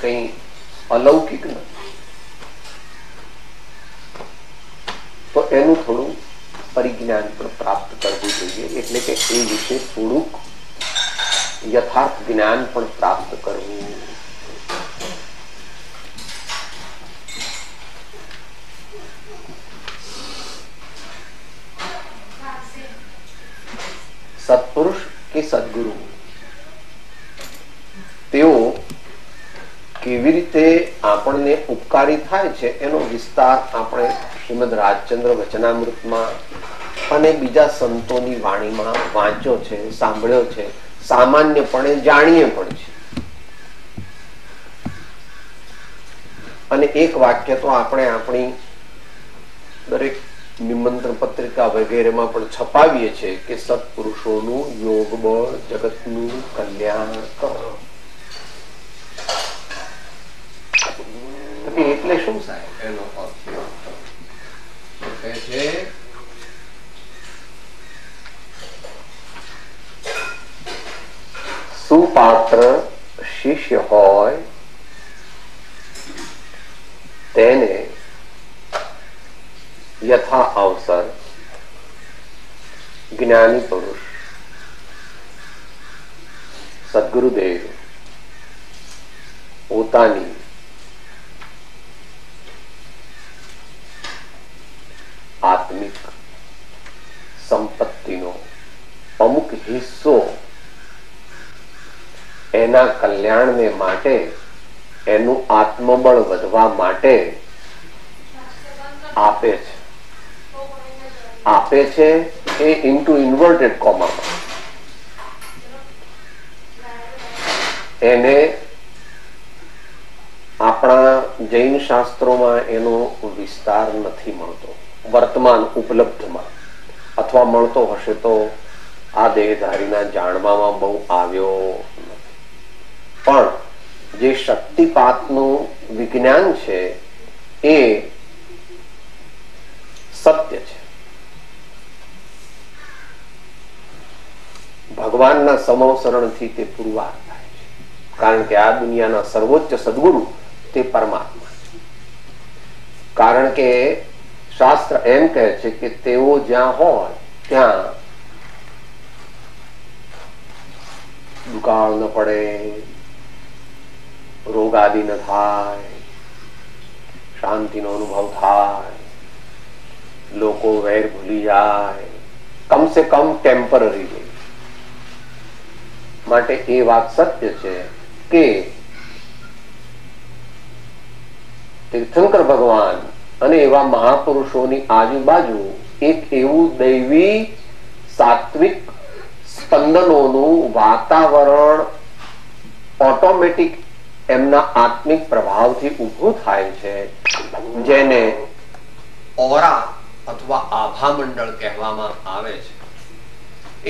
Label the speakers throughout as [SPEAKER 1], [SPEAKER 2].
[SPEAKER 1] કંઈ અલૌકિક નથી. તો એનું થોડું પરિજ્ઞાન પણ પ્રાપ્ત કરવું જોઈએ, એટલે કે એ વિશે થોડુંક યથાર્થ જ્ઞાન પણ પ્રાપ્ત કરવું. સત્પુરુષ કે સદગુરુ તેઓ કેવી રીતે આપણને ઉપકારી થાય છે એનો વિસ્તાર આપણે શ્રીમદ રાજચંદ્ર વચનામૃતમાં અને બીજા સંતોની વાણીમાં વાંચ્યો છે, સાંભળ્યો છે, સામાન્યપણે જાણીએ પણ છે. અને એક વાક્ય તો આપણે આપણી દરેક નિમંત્રણ પત્રિકા વગેરેમાં પણ છપાવીએ છીએ કે સત્પુરુષોનું યોગ બળ જગતનું કલ્યાણ કરો. એટલે શું સાહેબ એનો અર્થ કહે છે સુપાત્ર શિષ્ય હોય તેને યથા અવસર જ્ઞાની પુરુષ સદગુરુદેવ પોતાની આત્મિક સંપત્તિનો અમુક હિસ્સો એના કલ્યાણને માટે, એનું આત્મબળ વધવા માટે આપે છે. આપે છે એ ઇન્ટુ ઇન્વર્ટેડ કોમામાં. એને આપણા જૈન શાસ્ત્રોમાં એનો વિસ્તાર નથી મળતો વર્તમાન ઉપલબ્ધમાં, અથવા મળતો હશે તો આ દેહધારીના જાણવામાં બહુ આવ્યો નથી. પણ જે શક્તિપાતનું વિજ્ઞાન છે એ સત્ય છે. ભગવાનના સમવસરણથી તે પુરવાર થાય છે, કારણ કે આ દુનિયાના સર્વોચ્ચ સદગુરુ તે પરમાત્મા છે. કારણ કે શાસ્ત્ર એમ કહે છે કે તેઓ જ્યાં હોય ત્યાં દુકાળ ન પડે, રોગ આદિ ન થાય, શાંતિનો અનુભવ થાય, લોકો વેર ભૂલી જાય, કમસે કમ ટેમ્પરરી. માટે એ વાત સત્ય છે કે તીર્થંકર ભગવાન અને એવા મહાપુરુષોની આજુબાજુ એક એવું દૈવી સાત્વિક સ્પંદનોનું વાતાવરણ ઓટોમેટિક એમના આત્મિક પ્રભાવથી ઉભું થાય છે, જેને ઓરા અથવા આભા મંડળ કહેવામાં આવે છે.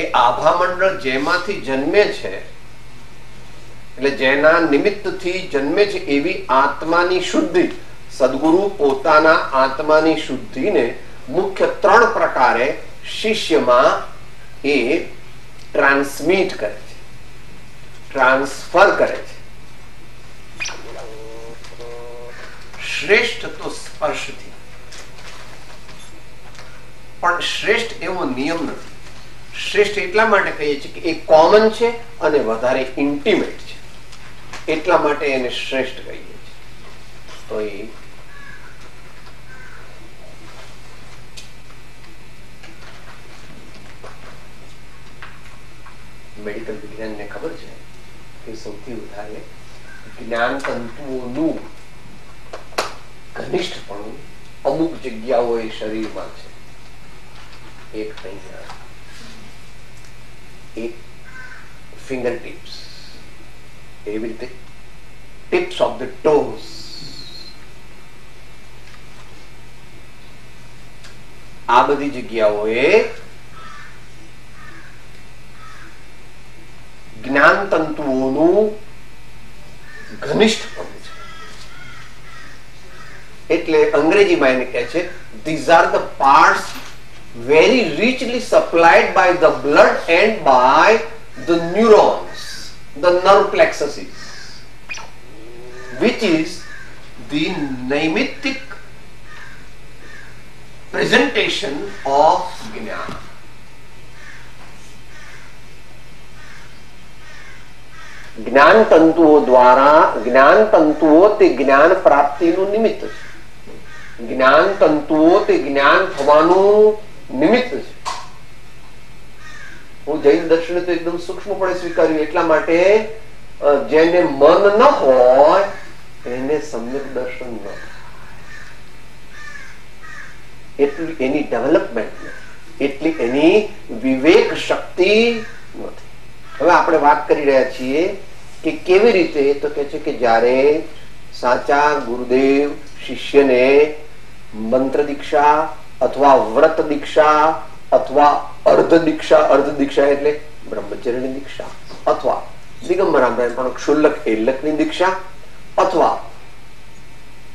[SPEAKER 1] એ આભા મંડળ જેમાંથી જન્મે છે, એટલે જેના નિમિત્તથી જન્મે છે, એવી આત્માની શુદ્ધિ સદગુરુ પોતાના આત્માની શુદ્ધિને મુખ્ય 3 પ્રકારે શિષ્યમાં એ ટ્રાન્સમિટ કરે છે, ટ્રાન્સફર કરે છે. શ્રેષ્ઠ તો સ્પર્શથી, પણ શ્રેષ્ઠ એવો નિયમ નથી. શ્રેષ્ઠ એટલા માટે કહીએ છીએ કે એ કોમન છે અને વધારે ઇન્ટિમેટ છે, એટલા માટે એને શ્રેષ્ઠ કહીએ છીએ. તો એ મેડિકલ વિજ્ઞાનને ખબર છે કે સૌથી વધારે જ્ઞાન તંતુઓનું ઘનિષ્ઠપણું અમુક જગ્યાઓએ શરીરમાં છે. એક અહીંયા, એક ફિંગર ટિપ્સ, એવી રીતે ટિપ્સ ઓફ ધ ટોઝ, આ બધી જગ્યાઓએ જ્ઞાન તંતુઓનું ઘનિષ્ઠપણું છે. એટલે અંગ્રેજીમાં એને કહે છે these are the parts very richly supplied by the blood and by the neurons, the nerve plexuses. which is the naimittic presentation of જ્ઞાન. જ્ઞાન તંતુઓ દ્વારા, જ્ઞાન તંતુઓ તે જ્ઞાન પ્રાપ્તિનું નિમિત્ત છે. જ્ઞાન તંતુઓ તે જ્ઞાન થવાનું નિમિત્ત છે. હું જૈન દર્શન તો એકદમ સૂક્ષ્મપણે સ્વીકાર્યું, એટલા માટે જેને મન ન હોય એને સમ્યક દર્શન ન થાય, એટલી એની ડેવલપમેન્ટ નથી, એટલી એની વિવેક શક્તિ નથી. હવે આપણે વાત કરી રહ્યા છીએ કે કેવી રીતે, તો કે છે કે જ્યારે સાચા ગુરુદેવ શિષ્યને મંત્ર દીક્ષા અથવા વ્રત દીક્ષા અથવા અર્ધ દીક્ષા એટલે બ્રહ્મચર્યની દીક્ષા અથવા દિગંબરામ પણ ક્ષુલ્લક એલ્લકની દીક્ષા અથવા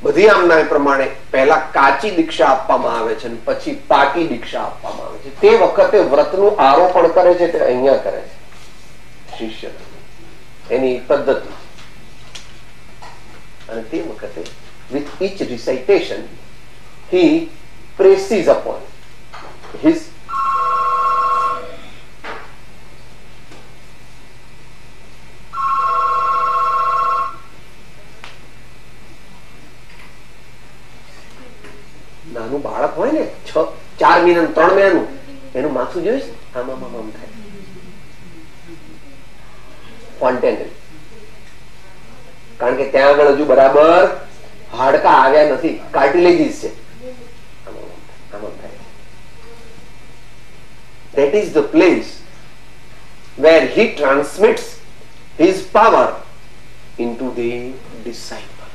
[SPEAKER 1] બધી આમના પ્રમાણે પહેલા કાચી દીક્ષા આપવામાં આવે છે અને પછી પાકી દીક્ષા આપવામાં આવે છે. તે વખતે વ્રતનું આરોપણ કરે છે તે અહીંયા કરે છે શિષ્ય, એની પદ્ધતિ. અને તે વખતે with each recitation he presses upon his નાનું બાળક હોય ને 4 મહિનાનું 3 મહિનાનું, એનું માથું જોઈશ આમ આમ આમ થાય સ્પોન્ટેનિયસ, કારણ કે ત્યાં આગળ હજુ બરાબર હાડકા આવ્યા નથી, કાર્ટિલેજીસ છે. That is the place where he transmits his power into the disciple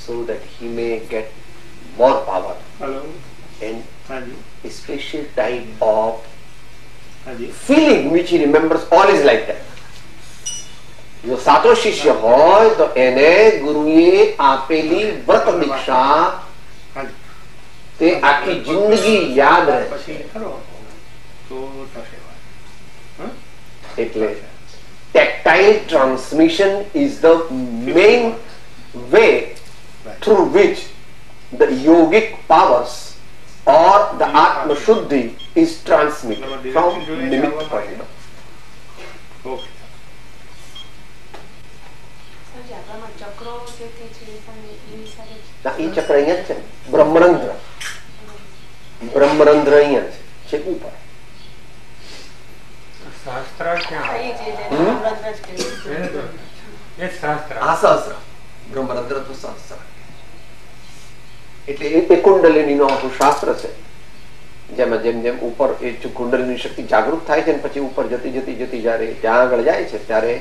[SPEAKER 1] so that he may get more power.
[SPEAKER 2] Hello.
[SPEAKER 1] And a special type of feeling which he remembers all his lifetime. જો સાચો શિષ્ય હોય તો એને ગુરુએ આપેલી વ્રત દીક્ષા તે આખી જિંદગી યાદ રહે. એટલે tactile transmission is the main way through which the yogic powers or the Atma Shuddhi is transmitted from Nimitta point.
[SPEAKER 2] Okay.
[SPEAKER 1] એ ચક્ર અહીંયા જ છે, બ્રહ્મરંધ્ર અહીંયા છે ઉપર. બ્રહ્મરંધ્ર તો સહસ્ત્ર એટલે એ કુંડલિનીનું આખું શાસ્ત્ર છે, જેમાં જેમ જેમ ઉપર એ કુંડલિની શક્તિ જાગૃત થાય છે પછી ઉપર જતી જતી જતી જયારે ત્યાં આગળ જાય છે ત્યારે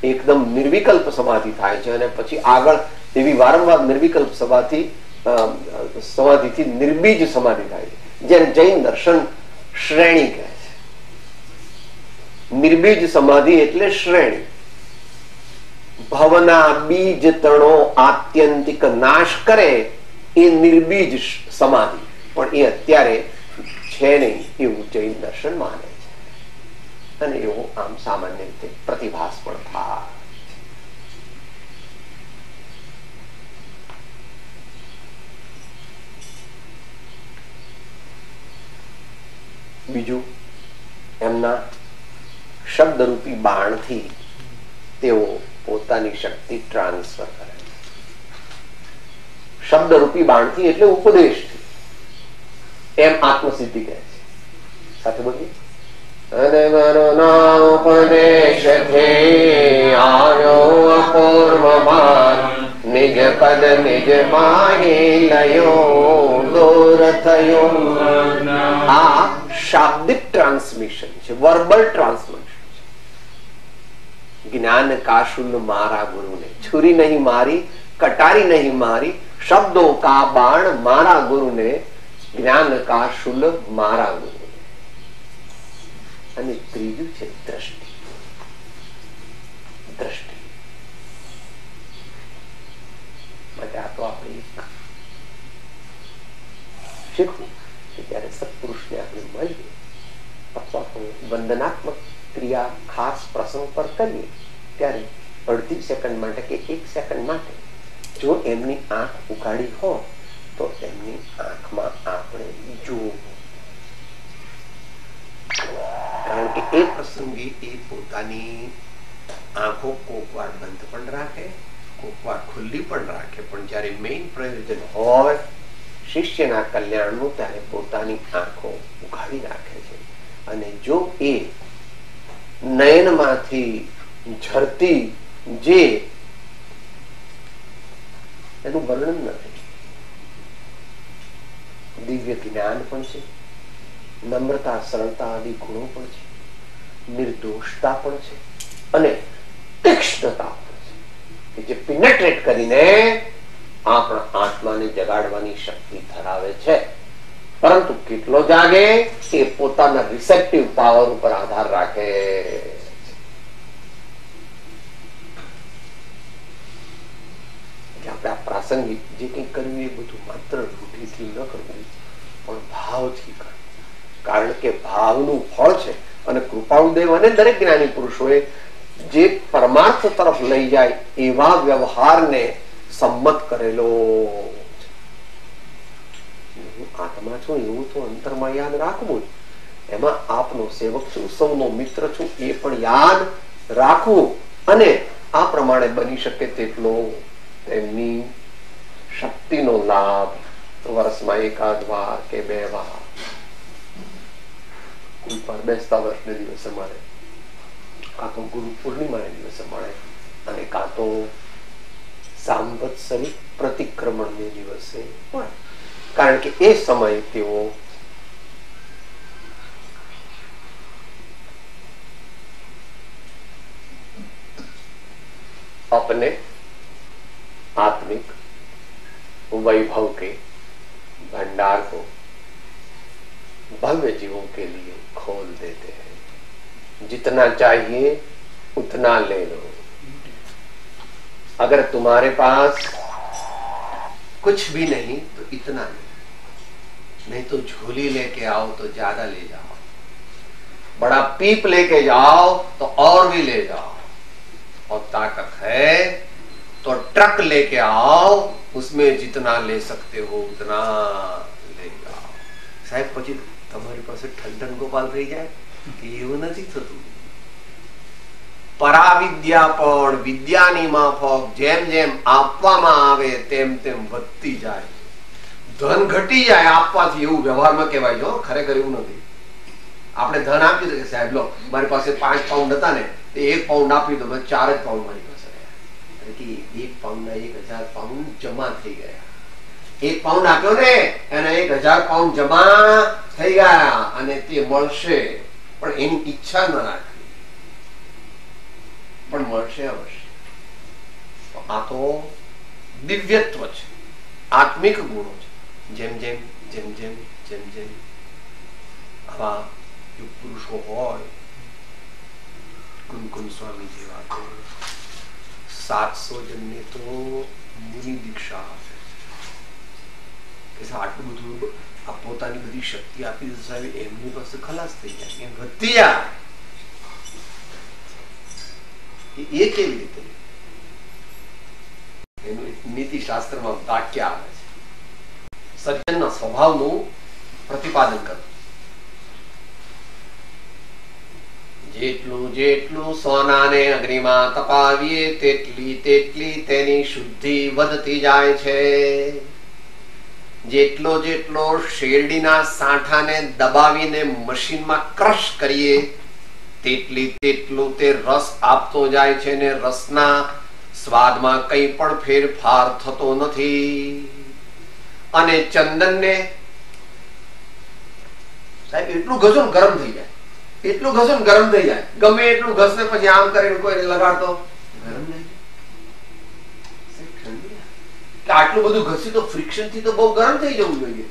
[SPEAKER 1] એકદમ નિર્વિકલ્પ સમાધિ થાય છે અને પછી આગળ એવી વારંવાર નિર્વિકલ્પ સમાધિથી નિર્બીજ સમાધિ થાય છે, જેને જૈન દર્શન શ્રેણી કહે છે. નિર્બીજ સમાધિ એટલે શ્રેણી. ભવના બીજ તણો આત્યંતિક નાશ કરે એ નિર્બીજ સમાધિ, પણ એ અત્યારે છે નહીં એવું જૈન દર્શન માને છે અને એવો આમ સામાન્ય રીતે પ્રતિભાસ પણ થાય. બીજું એમના શબ્દરૂપી બાણથી તેઓ પોતાની શક્તિ ટ્રાન્સફર કરે. શબ્દરૂપી બાણથી એટલે ઉપદેશથી, એમ આત્મસિદ્ધિ કહે છે. સાથે બોલીએ. અને મનોના ઉપદેશથી આવ્યો અપૂર્વમાન, નિજ પદ નિજ માહી લયો દૂર થયો. આ શાબ્દિક ટ્રાન્સમિશન છે, વર્બલ ટ્રાન્સમિશન છે. જ્ઞાન કાશુલ મારા ગુરુને, છુરી નહીં મારી, કટારી નહીં મારી, શબ્દો કા બાણ મારા ગુરુને, જ્ઞાન કાશુલ મારા ગુરુને. અને ત્રીજું છે દ્રષ્ટિ. દ્રષ્ટિ માટે આ તો આપણે શીખવું કે જયારે સત્પુરુષને આપણે મળીએ અથવા તો વંદનાત્મક ક્રિયા ખાસ પ્રસંગ પર કરીએ ત્યારે અડધી સેકન્ડ માટે કે 1 સેકન્ડ માટે જો એમની આંખ ઉઘાડી હોય તો એમની આંખમાં આપણે જોવું, કારણ કે એ પ્રસંગે એ પોતાની આંખો કોક વાર બંધ પણ રાખે, કોક વાર ખુલ્લી પણ રાખે, પણ જયારે મેઇન પ્રયોજન હોય શિષ્યના કલ્યાણનું ત્યારે પોતાની આંખો ઉઘાડી રાખે છે. અને જો એ નયનમાંથી ઝરતી જે એનું વર્ણન નથી, દિવ્ય જ્ઞાન પણ છે, નમ્રતા સરળતા આદિ ગુણો પણ છે, નિર્દોષતા પણ છે અને તીક્ષ્ણતા પણ છે કે જે પિનેટ્રેટ કરીને આપણા આત્માને જગાડવાની શક્તિ ધરાવે છે. પરંતુ કેટલો જાગે એ પોતાના રિસેપ્ટિવ પાવર ઉપર આધાર રાખે. આપણે આ પ્રાસંગિક જે કંઈ કર્યું એ બધું માત્ર રૂઢિથી ન કરવું, પણ ભાવથી કરવું. કારણ કે ભાવનું ફળ છે. અને કૃપાળુદેવ અને દરેક જ્ઞાની પુરુષોએ જે પરમાર્થ તરફ લઈ જાય એવા વ્યવહારને સંમત કરેલો. હું આત્મા છું એવું તો અંતરમાં યાદ રાખવું, એમાં આપનો સેવક છું, સૌનો મિત્ર છું એ પણ યાદ રાખવું. અને આ પ્રમાણે બની શકે તેટલો તેમની શક્તિનો લાભ વર્ષમાં એકાદ વાર કે 2 વાર, કોઈ પણ બેસતા વર્ષને દિવસે મળે, કાં તો ગુરુ પૂર્ણિમાને દિવસે મળે, અને કાં તો સાંવત્સરિક પ્રતિક્રમણને દિવસે મળે. કારણ કે એ સમયે તેઓ अपने आत्मिक वैभव के भंडार को भव्य जीवों के लिए खोल देते हैं. जितना चाहिए उतना ले लो. अगर तुम्हारे पास कुछ भी नहीं तो इतना नहीं तो झोली लेके आओ तो ज्यादा ले जाओ, बड़ा पीप लेके जाओ तो और भी ले जाओ, और ताकत है तो ट्रक लेके आओ, उसमें जितना ले सकते हो उतना ले जाओ. साहेब પછી તમારી પાસે ઠંડન ગોપાલ થઈ જાય કે એવું નથી થતું. પરાવિદ્યા પણ વિદ્યાની માફક જેમ જેમ આપવામાં આવે તેમ તેમ વધતી જાય. ધન ઘટી જાય આપવાથી, એવું વ્યવહારમાં કહેવાય છે. ખરેખર એવું નથી. આપણે ધન આપ્યું કે સાહેબ લો મારી પાસે 5 પાઉન્ડ હતા ને, 1 પાઉન્ડ આપ્યું તો 4 જ પાઉન્ડ મારી પાસે રહ્યા. 1 પાઉન્ડના 1000 પાઉન્ડ જમા થઈ ગયા. 1 પાઉન્ડ આપ્યો ને એના 1000 પાઉન્ડ જમા થઈ ગયા, અને તે મળશે, પણ એની ઈચ્છા ન રાખવી, પણ મળશે અવશ્ય. આ તો દિવ્યત્વ છે, આત્મિક ગુણો છે. જેમ જેમ જેમ જેમ જેમ જેમ આવા યુગ પુરુષો હોય, કુનકુન સ્વામી જેવા તો 700 જણને તો મુનિ દીક્ષા આપે કે આટલું બધું આ પોતાની બધી શક્તિ આપી સાહેબ એમની પાસે ખલાસ થઈ જાય, એમ વધતી જાય. એ કેવી રીતે? એનું નીતિ શાસ્ત્રમાં વાક્ય આવે છે, સજ્જનના સ્વભાવનું પ્રતિપાદન કરવું. જેટલું જેટલું સોનાને અગ્નિમાં તપાવીએ તેટલી તેટલી તેની શુદ્ધિ વધતી જાય છે. જેટલો જેટલો શેરડીના સાંઠાને દબાવીને મશીનમાં ક્રશ કરીએ તેટલી તેટલું તે રસ આપતો જાય છે, ને રસના સ્વાદમાં કંઈ પણ ફેરફાર થતો નથી. અને ચંદનને સાહેબ એટલું ઘસો ને ગરમ થઈ જાય, એટલું ઘસો ને ગરમ થઈ જાય, ગમે એટલું ઘસને પછી આમ કરીને કોઈ લગાડતો ગરમ નહીં. આટલું બધું ઘસ્યું તો ફ્રિક્શન થી તો બહુ ગરમ થઈ જવું જોઈએ.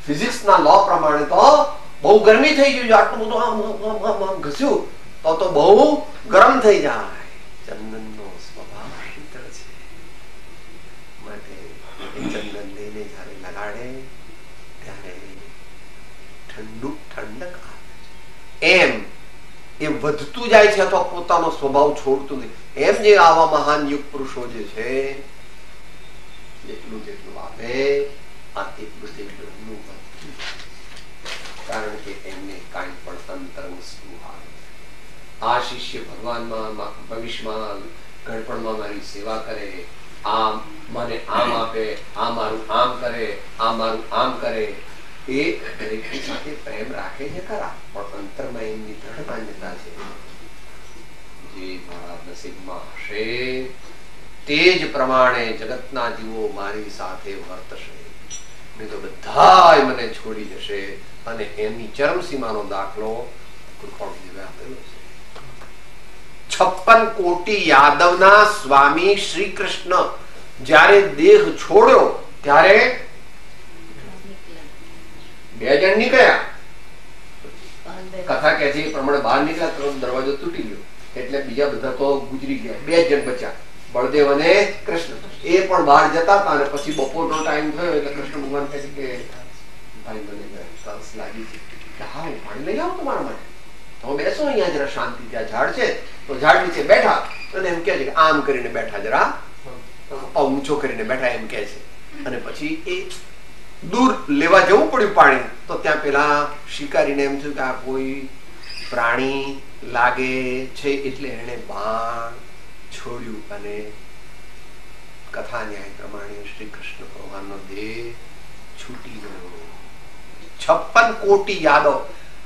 [SPEAKER 1] ફિઝિક્સ ના લો પ્રમાણે તો બહુ ગરમી થઈ ગયું. આટલું બધું આમ ઘસ્યું તો બહુ ગરમ થઈ જાય. ચંદનનો સ્વભાવ શીતળ છે, માટે ચંદન લઈને જયારે લગાડે ત્યારે ઠંડક આવે. એમ એ વધતું જાય છે અથવા પોતાનો સ્વભાવ છોડતું નથી. એમ જે આવા મહાન યુગ પુરુષો જે છે જેટલું જેટલું આપે આ એટલું તેટલું એમનું વધતું, કારણ કે એમને કાંઈ પણ અંતરંગ સ્પૃહા. આ શિષ્ય ભગવાનમાં ભવિષ્યમાં ગણપણમાં મારી સેવા કરે, આમ મને આમ આપે, આ મારું આમ કરે, આ મારું આમ કરે, એ દરેકની સાથે પ્રેમ રાખે છે ખરા, પણ અંતરમાં એમની દ્રઢ માન્યતા છે જે મારા નસીબમાં હશે તે જ પ્રમાણે જગતના જીવો મારી સાથે વર્તશે, નહીં તો બધા મને છોડી જશે. અને એમની ચરમસીમાનો દાખલો કૃપાળુદેવે આપેલો છે. 56 કોટી યાદવના સ્વામી શ્રી કૃષ્ણ જ્યારે દેહ છોડ્યો ત્યારે 2 જણ નીકળ્યા. કથા કે છે એ પ્રમાણે બહાર નીકળ્યા તો દરવાજો તૂટી ગયો, એટલે બીજા બધા તો ગુજરી ગયા. 2 જણ બચ્યા, બળદેવ અને કૃષ્ણ. એ પણ બહાર જતા હતા અને પછી બપોરનો ટાઈમ થયો એટલે કૃષ્ણ ભગવાન કહે છે કે ભાઈ મને તરસ લાગી છે, કે હા હું પાણી લઈ આવું તમારા માટે, તો બેસો અહીંયા જરા શાંતિ, ત્યાં ઝાડ છે તો ઝાડ નીચે બેઠા અને એમ કે છે કે આમ કરીને બેઠા, જરા ઊંચો કરીને બેઠા એમ કે છે. અને પછી એ દૂર લેવા જવું પડ્યું પાણી, તો ત્યાં પેલા શિકારીને એમ થયું કે આ કોઈ પ્રાણી લાગે છે, એટલે એને બાણ છોડ્યું અને કથા ન્યાય પ્રમાણે શ્રી કૃષ્ણ ભગવાનનો દેહ છૂટી ગયો. 56 કોટી યાદવ.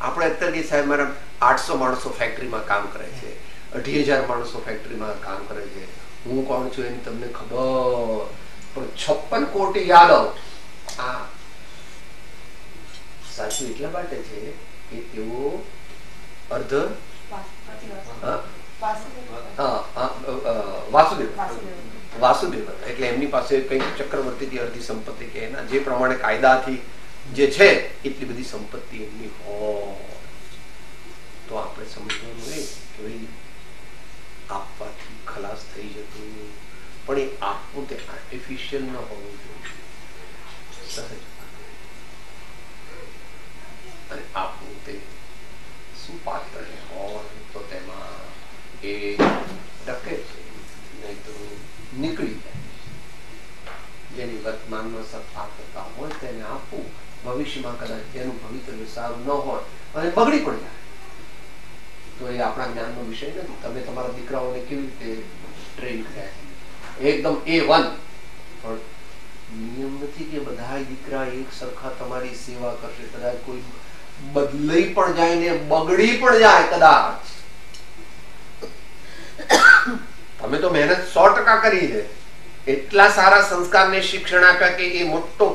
[SPEAKER 1] આપણે અત્યારે સાહેબ મારા 800 માણસો ફેક્ટરીમાં કામ કરે છે, 28000 માણસો ફેક્ટરીમાં કામ કરે છે. હું કોણ છું એની તમને ખબર, પણ 56 કોટી યાદવ આ સાચું એટલા માટે છે કે તેઓ અર્ધ વાસુદેવ એટલે એમની પાસે કઈ ચક્રવર્તી અડધી સંપત્તિ કે એના જે પ્રમાણે કાયદાથી જે છે એટલી બધી સંપત્તિ એમની હોય તો આપણે સમજવાનું નહીં કે ભાઈ આપવાથી ખલાસ થઈ જતું, પણ એ આપવું તે આર્ટિફિશિયલ ન હોવું જોઈએ, સહજ. અને આપવું તે સુપાત્ર હોય તો તેમાં એ ટકે છે, નહીં તો નીકળી જાય. જેની વર્તમાનમાં સત્પાત્રતા હોય તેને આપવું, ભવિષ્યમાં કદાચ તેનું ભવિતવ્ય સારું ન હોય અને બગડી પણ જાય તો એ આપણા જ્ઞાનનો વિષય નથી. તમે તમારા દીકરાઓને કેવી રીતે ટ્રેન કર્યા, એકદમ A1, પણ નિયમ નથી કે બધા દીકરા એક સરખા તમારી સેવા કરશે. કદાચ કોઈ બદલાઈ પણ જાય ને બગડી પણ જાય કદાચ. તમે તો મહેનત 100% કરી છે, એટલા સારા સંસ્કારને શિક્ષણ આપ્યા કે એ મોટો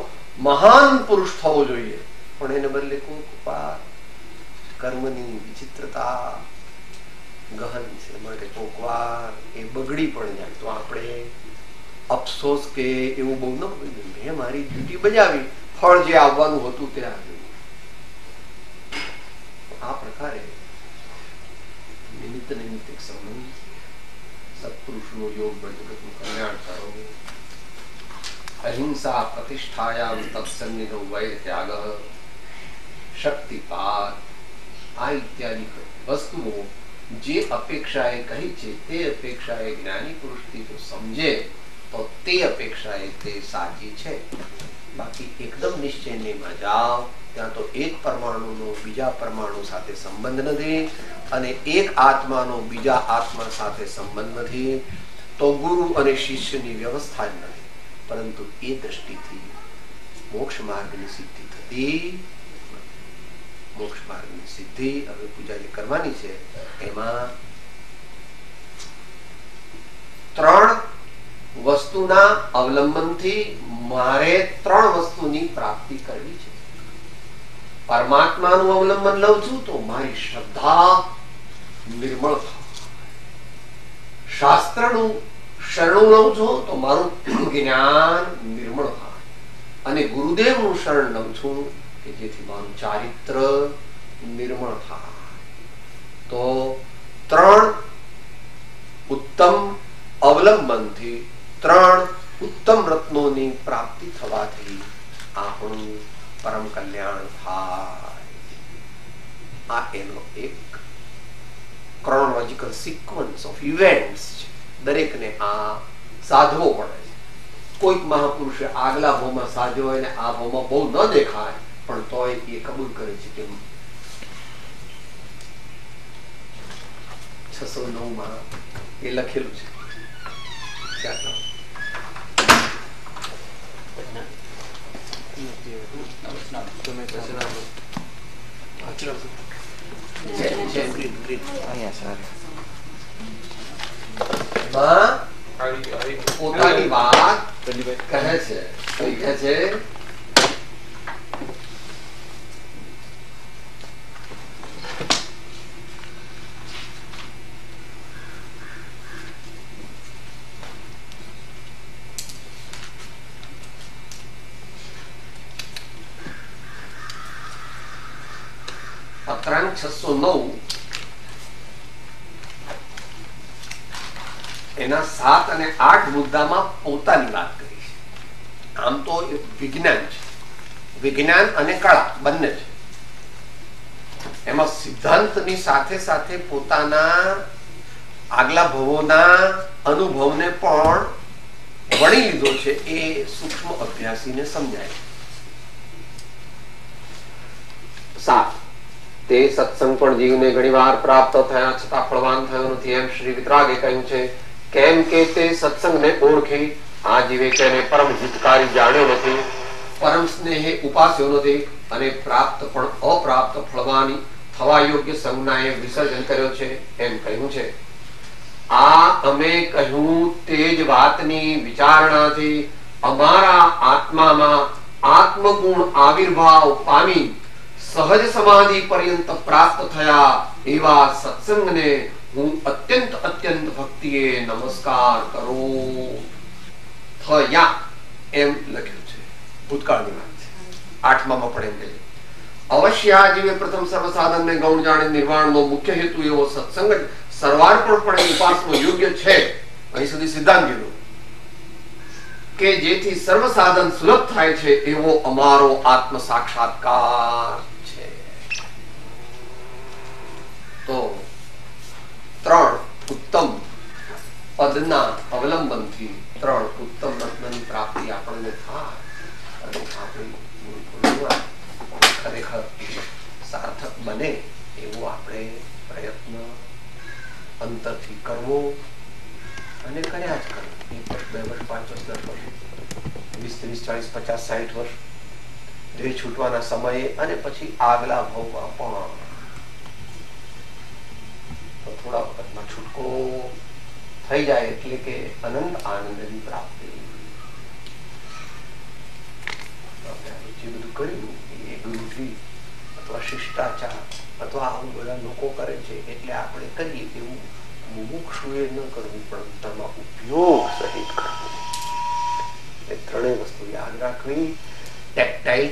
[SPEAKER 1] મહાન પુરુષ થવો જોઈએ, પણ એને બદલે કોક કર્મની વિચિત્રતા ગહન છે, માટે કોક વાર એ બગડી પણ જાય તો આપણે અફસોસ કે એવું બહુ ન હોય, મેં મારી ડ્યુટી બજાવી, ફળ જે આવવાનું હતું તે આવ્યું. આ પ્રકારે નિમિત્ત નિમિત્તિક સંબંધ, સત્પુરુષનો યોગ જગતનું કલ્યાણ કરો. અહિંસા પ્રતિષ્ઠાયામ તત્સન્નિધો વૈર ત્યાગ શક્તિપાત, આ ઇત્યાદિ વસ્તુઓ જે અપેક્ષાએ કહી છે તે અપેક્ષાએ જ્ઞાની પુરુષથી જો સમજે તો તે અપેક્ષાએ તે સાચી છે. બાકી એકદમ નિશ્ચયમાં જાઓ ત્યાં તો એક પરમાણુનો બીજા પરમાણુ સાથે સંબંધ નથી અને એક આત્માનો બીજા આત્મા સાથે સંબંધ નથી, તો ગુરુ અને શિષ્યની વ્યવસ્થા જ નથી. પરંતુ એ દ્રષ્ટિથી મોક્ષ માર્ગની સિદ્ધિ થતી, મોક્ષ માર્ગની સિદ્ધિ હવે પૂજા જે કરવાની છે એમાં 3 વસ્તુના અવલંબનથી મારે 3 વસ્તુની પ્રાપ્તિ કરવી છે. પરમાત્માનું અવલંબન લઉં છું તો મારી શ્રદ્ધા નિર્મળ થાય, શાસ્ત્રનું શરણું લઉં છું તો મારું જ્ઞાન નિર્મળ થાય, અને ગુરુદેવનું શરણ લઉં છું કે જેથી મારું ચારિત્ર નિર્મળ થાય. તો 3 ઉત્તમ અવલંબનથી 3 ઉત્તમ રત્નોની પ્રાપ્તિ થવાથી આપણું પરમ કલ્યાણ થાય. આ એનો એક લોજિકલ સિક્વન્સ ઓફ ઇવેન્ટ્સ છે, દરેકને આ સાધવો પડે છે. કોઈક મહાપુરુષે આગલા ભાવમાં સાધ્યો હોય ને આ ભાવમાં બહુ ન દેખાય, પણ તોય એ કબૂલ કરે છે કે 609 માં એ લખેલું છે. પોતાની વાત કહે છે, કહે છે અકરાંક 609 એના 7 અને 8 મુદ્દામાં પોતાની વાત કરી છે. આમ તો વિજ્ઞાન છે, વિજ્ઞાન અને કળા બંને છે. એમાં સિદ્ધાંતની સાથે સાથે પોતાના આગલા ભવોના અનુભવને પણ વણી લીધો છે. એ સૂક્ષ્મ અભ્યાસીને સમજાય. 7 તે સત્સંગ પણ જીવને ઘણીવાર પ્રાપ્ત થયા છતાં ફળવાન થયો નથી, એમ શ્રી વિતરાગે કહ્યું છે. કેમ કે તે સત્સંગને ઓળખી આ જીવે તેને પરમ હિતકારી જાણ્યો નથી, પરમ સ્નેહે ઉપાસ્યો નથી, અને પ્રાપ્ત પણ અપ્રાપ્ત ફળવાની થવા યોગ્ય સંજ્ઞાએ વિસર્જન કર્યો છે, એમ કહ્યું છે. આ અમે કહ્યું તે જ વાતની વિચારણાથી અમારા આત્મામાં આત્મગુણ આવિર્ભાવ પામી સહજ સમાધિ પર્યંત પ્રાપ્ત થયા એવા સત્સંગને હું અત્યંત અત્યંત ભક્તિએ નમસ્કાર કરું. થયા એમ લખ્યું છે, ભૂતકાળની વાત છે. 8માં પણ એમ કહે અવશ્ય આ જીવે પ્રથમ સર્વ સાધનને ગૌણ જાણે નિર્વાણનો મુખ્ય હેતુ એવો સત્સંગ જ સર્વાર્પણપણે ઉપાસનો યોગ્ય છે. અહીં સુધી સિદ્ધાંત કીધું કે જેથી સર્વ સાધન સુલભ થાય છે એવો અમારો આત્મ સાક્ષાત્કાર છે. તો 3 ઉત્તમ પદના અવલંબનથી 3 ઉત્તમ રત્નની પ્રાપ્તિ આપણને થાય અને આપણી ખરેખર સાર્થક બને એવો આપણે પ્રયત્ન અંતરથી કરવો અને કર્યા જ કરવો. 1 વર્ષ 2 વર્ષ 5 વર્ષ 10 વર્ષ 20 30 40 50 60 વર્ષ દેહ છૂટવાના સમયે અને પછી આગલા ભાવમાં પણ થોડા વખતમાં છૂટકો થઈ જાય એટલે કે અનંત આનંદની પ્રાપ્તિ. જે બધું કર્યું એ ગુરુજી અથવા શિષ્ટાચાર અથવા આવું બધા લોકો કરે છે એટલે આપણે કરીએ એવું મુમુક્ષુએ ન કરવું, પણ તેમાં ઉપયોગ સહિત કરવું. એ ત્રણેય વસ્તુ યાદ રાખવી. Tactile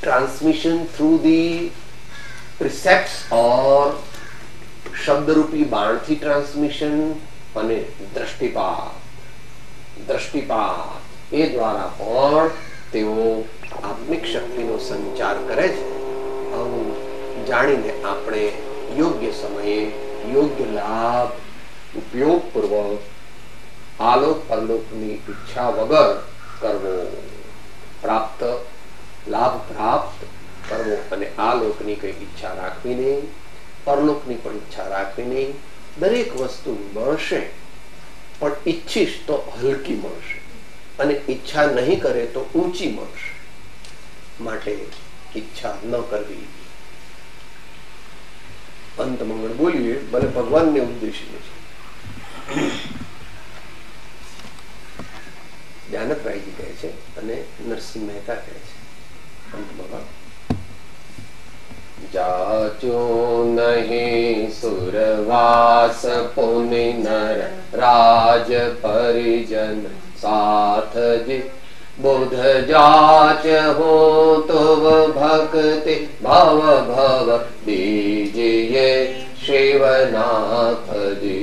[SPEAKER 1] transmission through the precepts or શબ્દરૂપી બાણથી ટ્રાન્સમિશન અને દ્રષ્ટિપાત એ દ્વારા પણ તેઓ આત્મિક શક્તિનો સંચાર કરે છે. આવું જાણીને આપણે યોગ્ય સમયે યોગ્ય લાભ ઉપયોગપૂર્વક આલોક પરલોકની ઈચ્છા વગર કરવો, લાભ પ્રાપ્ત કરવો અને આલોકની કઈ ઈચ્છા રાખવી નહીં, પરલોકની પણ ઈચ્છા રાખવી નહીં. દરેક વસ્તુ મળશે પણ ઈચ્છીશ તો હલકી મળશે અને ઈચ્છા નહીં કરે તો ઊંચી મળશે. માટે ઈચ્છા ન કરવી. અંત મંગળ બોલીએ ભલે ભગવાનને ઉદ્દેશીએ છે. જ્ઞાનતરાયજી કહે છે અને નરસિંહ મહેતા કહે છે અંતમાં જાચો નહીં સુરવાસ પુનિ નર રાજ પરિજન સાથજી बुध जाच हो तो भक्ति भव भव दीजिए शिवनाथ जी.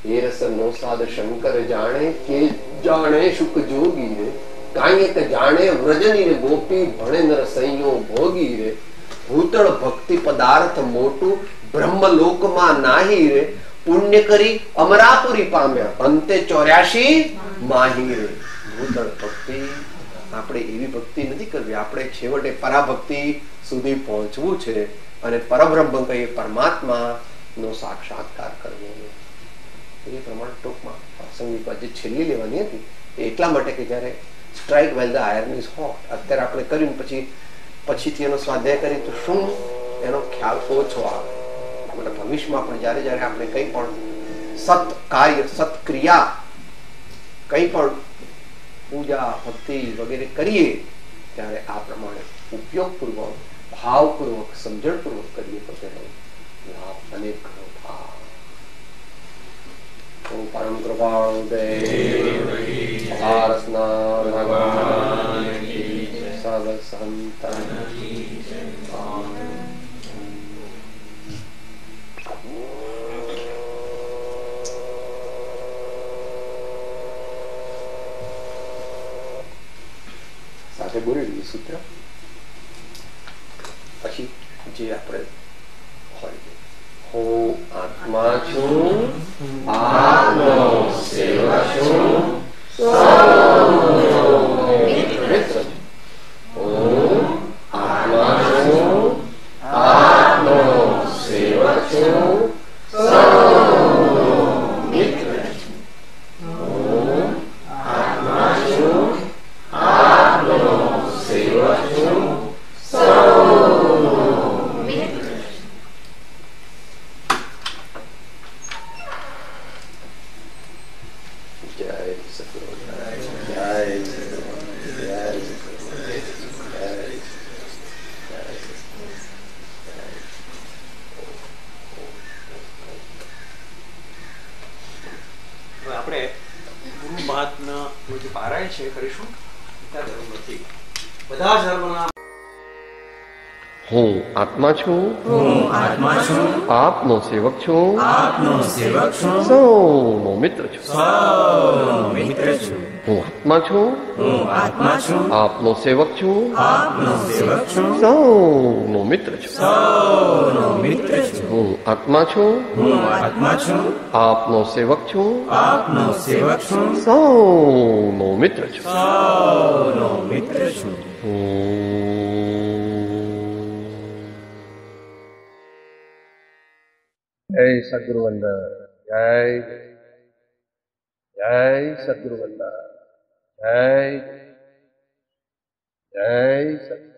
[SPEAKER 1] ये रस नो साध शंकर जाने के जाने शुक जोगी रे, कायक जाने व्रजनी रे गोपी भणे नर संयो भोगी रे, ભૂતળ ભક્તિ પદાર્થ મોટું બ્રહ્મલોકમાં નાહી રે, પુણ્ય કરી અમરાપુરી પામ્યા, અંતે 84 માહી રે. ભૂતળ ભક્તિ આપણે એવી ભક્તિ નથી કરવી, આપણે છેવટે પરાભક્તિ સુધી પહોંચવું છે અને પરબ્રહ્મ કહીએ પરમાત્મા નો સાક્ષાત્કાર કરવો. એ પ્રમાણે ટૂંકમાં પ્રાસંગિક વાત જે છેલ્લી લેવાની હતી એટલા માટે કે જયારે strike well the iron is hot, અત્યારે આપણે કર્યું પછીથી એનો સ્વાધ્યાય કરી તો શું એનો ખ્યાલ ઓછો આવે. એટલે ભવિષ્યમાં પણ જયારે જયારે આપણે કંઈ પણ સત કાર્ય સત્ક્રિયા કંઈ પણ પૂજા ભક્તિ વગેરે કરીએ ત્યારે આ પ્રમાણે ઉપયોગપૂર્વક ભાવપૂર્વક સમજણપૂર્વક કરીએ તો તેનો લાભ અનેક ઘણો થાય. પરમ કૃપાળુ ભગવાન સર્વ સંતન સાથે બોલી લઈએ સૂત્ર. પછી જે આપણે હોય હું આત્મા છું, આપનો સેવક છું, સૌનો મિત્ર છું. હું આત્મા છું, આપનો સેવક છું, સૌનો મિત્ર છું. હું આત્મા છું, આપનો સેવક છું, સૌનો મિત્ર છું. જય સદગુરુ, જય સદગુરુ, જય સદગુરુ, જય
[SPEAKER 2] આપણે ગુરુ મહાત્મ્ય જે પારાયણ છે કરીશું. ધર્મ નથી, બધા જ ધર્મના.
[SPEAKER 1] હું આત્મા છું, આપનો સેવક છું, સૌનો મિત્ર છું. હું આત્મા છું, આપનો સેવક છું, સૌનો મિત્ર છું. હું આત્મા છું, આપનો સેવક છું, સૌનો મિત્ર છું. જય સદગુરુ વંદન, જય જય સદગુરુ વંદન, જય જય સદગુરુ.